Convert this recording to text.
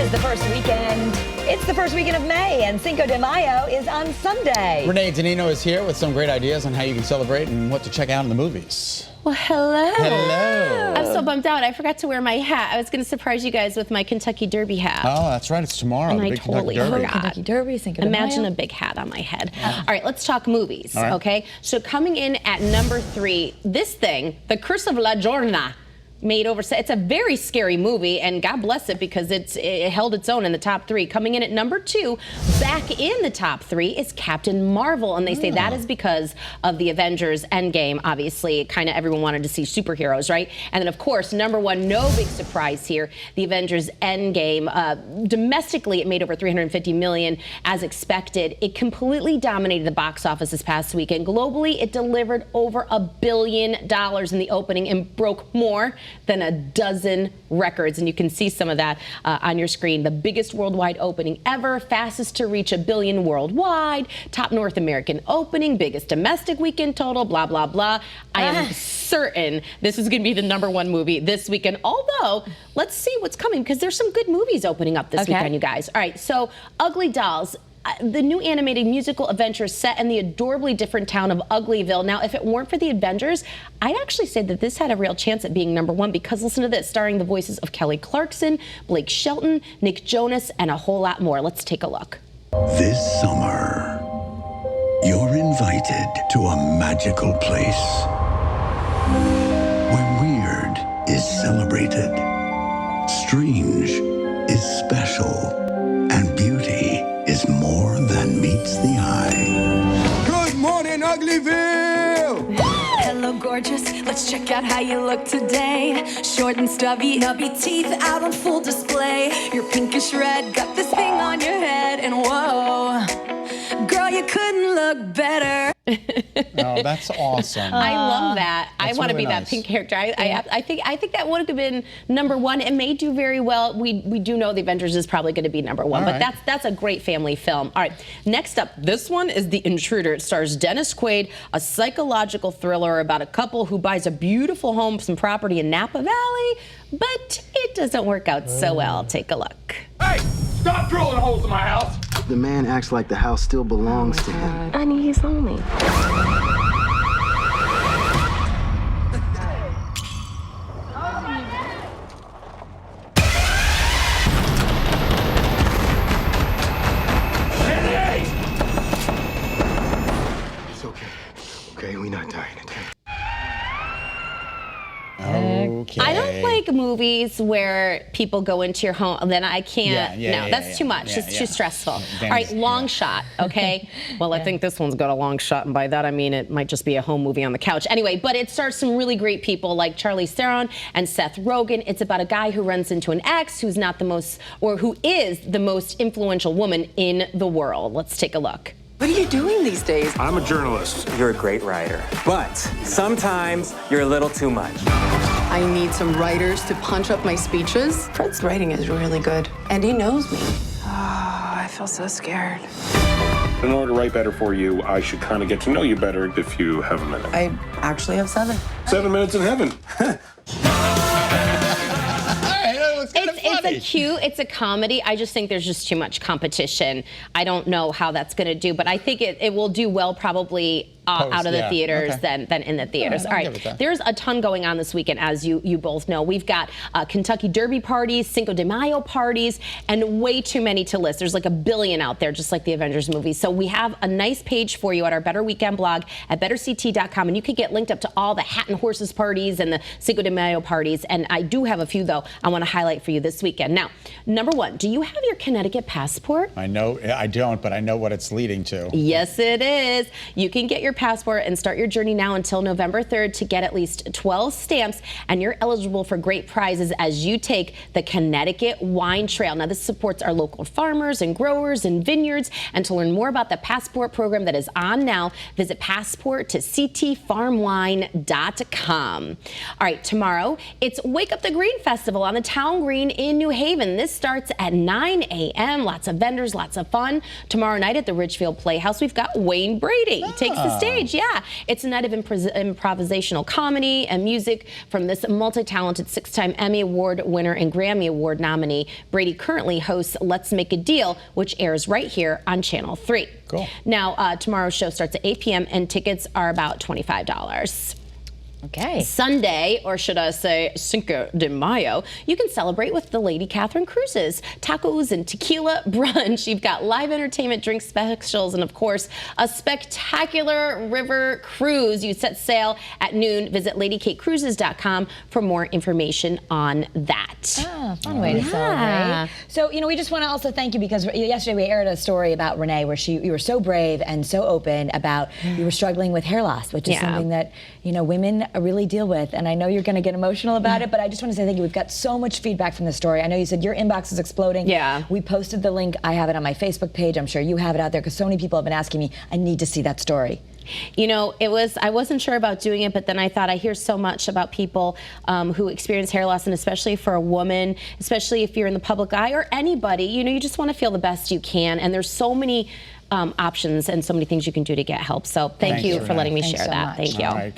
is the first weekend. It's the first weekend of May, and Cinco de Mayo is on Sunday. Renee DiNino is here with some great ideas on how you can celebrate and what to check out in the movies. Well, hello. Hello. I'm so bummed out. I forgot to wear my hat. I was going to surprise you guys with my Kentucky Derby hat. Oh, that's right. It's tomorrow. And the I big totally Kentucky Derby. forgot. Kentucky Derby, Cinco de Mayo. Imagine a big hat on my head. All right, let's talk movies, All right. okay? So coming in at number 3, this thing, The Curse of La Llorona, made over. It's a very scary movie, and God bless it because it held its own in the top 3. Coming in at number 2, back in the top 3 is Captain Marvel, and they say that is because of the Avengers Endgame. Obviously, kind of everyone wanted to see superheroes, right? And then, of course, number 1, no big surprise here, the Avengers Endgame. Domestically, it made over $350 million as expected. It completely dominated the box office this past weekend. Globally, it delivered over $1 billion in the opening and broke more than a dozen records, and you can see some of that on your screen. The biggest worldwide opening ever, fastest to reach $1 billion worldwide, top North American opening, biggest domestic weekend total, blah, blah, blah. I am certain this is going to be the number 1 movie this weekend, although let's see what's coming because there's some good movies opening up this weekend, you guys. All right, so Ugly Dolls. The new animated musical adventure set in the adorably different town of Uglyville. Now, if it weren't for the Avengers, I'd actually say that this had a real chance at being number 1 because listen to this, starring the voices of Kelly Clarkson, Blake Shelton, Nick Jonas, and a whole lot more. Let's take a look. This summer, you're invited to a magical place where weird is celebrated, strange is special, and beauty is more than meets the eye. Good morning, Uglyville! Hello, gorgeous. Let's check out how you look today. Short and stubby teeth out on full display. You're pinkish red, got this thing on your head, and whoa, girl, you couldn't look better. Oh, that's awesome. I love that. I want to really be that nice. pink character. I think that would have been number 1. It may do very well. We do know the Avengers is probably going to be number 1, All but right. that's a great family film. All right, next up, this one is The Intruder. It stars Dennis Quaid, a psychological thriller about a couple who buys a beautiful home, some property in Napa Valley, but it doesn't work out so well. Take a look. Hey, stop drilling holes in my house! The man acts like the house still belongs to him. Honey, he's lonely. It's okay. Okay, we're not dying, okay? Okay. I don't like movies where people go into your home. Then I can't. That's too much. It's too stressful. All right, Long Shot. Okay. Well, I think this one's got a long shot, and by that I mean it might just be a home movie on the couch. Anyway, but it stars some really great people like Charlize Theron and Seth Rogen. It's about a guy who runs into an ex who's not the most, or who is the most influential woman in the world. Let's take a look. What are you doing these days? I'm a journalist. You're a great writer, but sometimes you're a little too much. I need some writers to punch up my speeches. Fred's writing is really good, and he knows me. Oh, I feel so scared. In order to write better for you, I should kind of get to know you better if you have a minute. I actually have 7. 7 minutes in heaven. It's a comedy. I just think there's just too much competition. I don't know how that's going to do, but I think it will do well probably out of the theaters than in the theaters. All right, there's a ton going on this weekend, as you both know. We've got Kentucky Derby parties, Cinco de Mayo parties, and way too many to list. There's like $1 billion out there, just like the Avengers movies. So we have a nice page for you at our Better Weekend blog at betterct.com, and you can get linked up to all the Hat and Horses parties and the Cinco de Mayo parties. And I do have a few, though, I want to highlight for you this weekend. Now, number 1, do you have your Connecticut passport? I know, I don't, but I know what it's leading to. Yes, it is. You can get your passport and start your journey now until November 3rd to get at least 12 stamps, and you're eligible for great prizes as you take the Connecticut Wine Trail. Now, this supports our local farmers and growers and vineyards, and to learn more about the passport program that is on now, visit passport-to-ctfarmwine.com. All right, tomorrow, it's Wake Up the Green Festival on the Town Green in New Haven. This starts at 9 a.m. Lots of vendors, lots of fun. Tomorrow night at the Ridgefield Playhouse, we've got Wayne Brady. He takes the stage stage. Yeah, it's a night of improvisational comedy and music from this multi-talented 6-time Emmy Award winner and Grammy Award nominee. Brady currently hosts Let's Make a Deal, which airs right here on Channel 3. Cool. Now, tomorrow's show starts at 8 p.m. and tickets are about $25. Okay. Sunday, or should I say Cinco de Mayo, you can celebrate with the Lady Catherine Cruises. Tacos and tequila brunch. You've got live entertainment, drink specials, and of course, a spectacular river cruise. You set sail at noon. Visit ladykatecruises.com for more information on that. Ah, fun way to celebrate. So, we just want to also thank you because yesterday we aired a story about Renee where you were so brave and so open about you were struggling with hair loss, which is something that, women really deal with. And I know you're going to get emotional about it, but I just want to say thank you. We've got so much feedback from the story. I know you said your inbox is exploding. Yeah. We posted the link. I have it on my Facebook page. I'm sure you have it out there because so many people have been asking me, I need to see that story. I wasn't sure about doing it, but then I thought I hear so much about people who experience hair loss, and especially for a woman, especially if you're in the public eye or anybody, you just want to feel the best you can. And there's so many options and so many things you can do to get help. So thank you for letting me share that. Thank you.